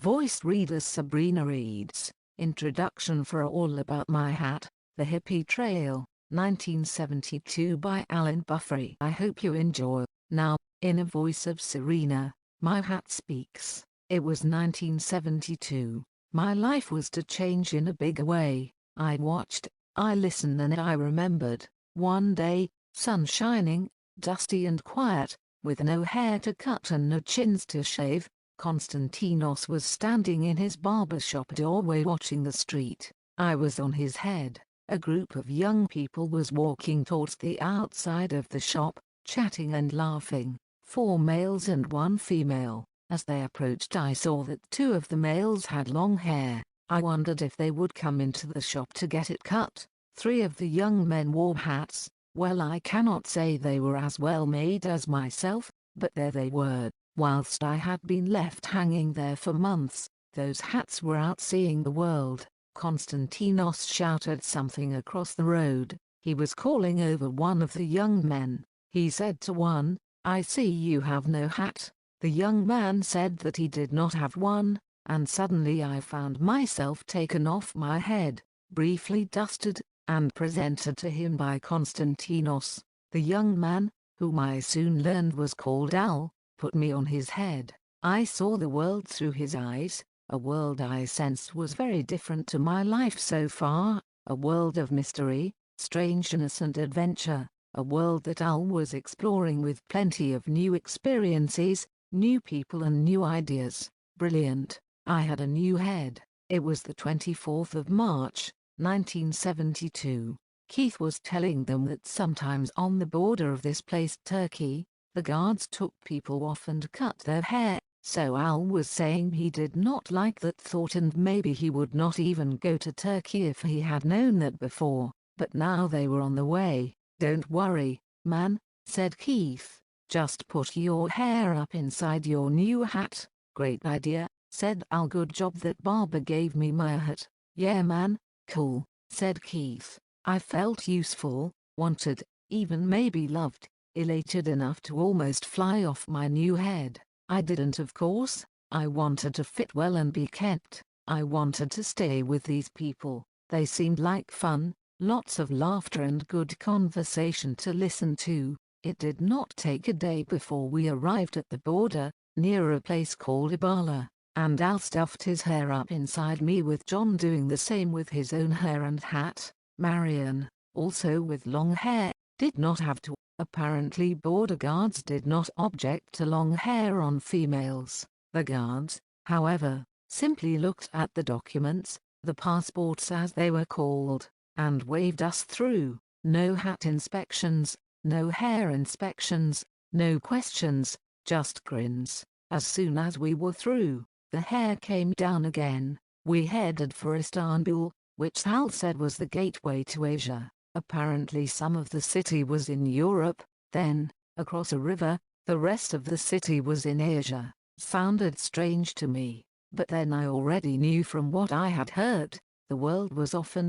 Voice reader Sabrina reads, Introduction for All About MyHat, The Hippy Trail, 1972 by Alan Buffery. I hope you enjoy. Now, in a voice of Serena, MyHat speaks. It was 1972. My life was to change in a big way. I watched, I listened and I remembered. One day, sun shining, dusty and quiet, with no hair to cut and no chins to shave, Konstantinos was standing in his barber shop doorway watching the street. I was on his head. A group of young people was walking towards the outside of the shop, chatting and laughing. 4 males and 1 female. As they approached, I saw that 2 of the males had long hair. I wondered if they would come into the shop to get it cut. 3 of the young men wore hats. Well, I cannot say they were as well made as myself, but there they were. Whilst I had been left hanging there for months, those hats were out seeing the world. Konstantinos shouted something across the road. He was calling over one of the young men. He said to one, "I see you have no hat." The young man said that he did not have one, and suddenly I found myself taken off my head, briefly dusted, and presented to him by Konstantinos. The young man, whom I soon learned was called Al, put me on his head. I saw the world through his eyes, a world I sensed was very different to my life so far, a world of mystery, strangeness and adventure, a world that Al was exploring with plenty of new experiences, new people and new ideas. Brilliant. I had a new head. It was the 24th of March, 1972. Keith was telling them that sometimes on the border of this place Turkey, the guards took people off and cut their hair, so Al was saying he did not like that thought and maybe he would not even go to Turkey if he had known that before, but now they were on the way. "Don't worry, man," said Keith, "just put your hair up inside your new hat." "Great idea," said Al. "Good job that barber gave me my hat." "Yeah man, cool," said Keith. I felt useful, wanted, even maybe loved, elated enough to almost fly off my new head. I didn't of course. I wanted to fit well and be kept. I wanted to stay with these people. They seemed like fun, lots of laughter and good conversation to listen to. It did not take a day before we arrived at the border, near a place called Ibala, and Al stuffed his hair up inside me with John doing the same with his own hair and hat. Marion, also with long hair, did not have to. Apparently border guards did not object to long hair on females. The guards, however, simply looked at the documents, the passports as they were called, and waved us through. No hat inspections, no hair inspections, no questions, just grins. As soon as we were through, the hair came down again. We headed for Istanbul, which Al said was the gateway to Asia. Apparently some of the city was in Europe, then, across a river, the rest of the city was in Asia. Sounded strange to me, but then I already knew from what I had heard, the world was often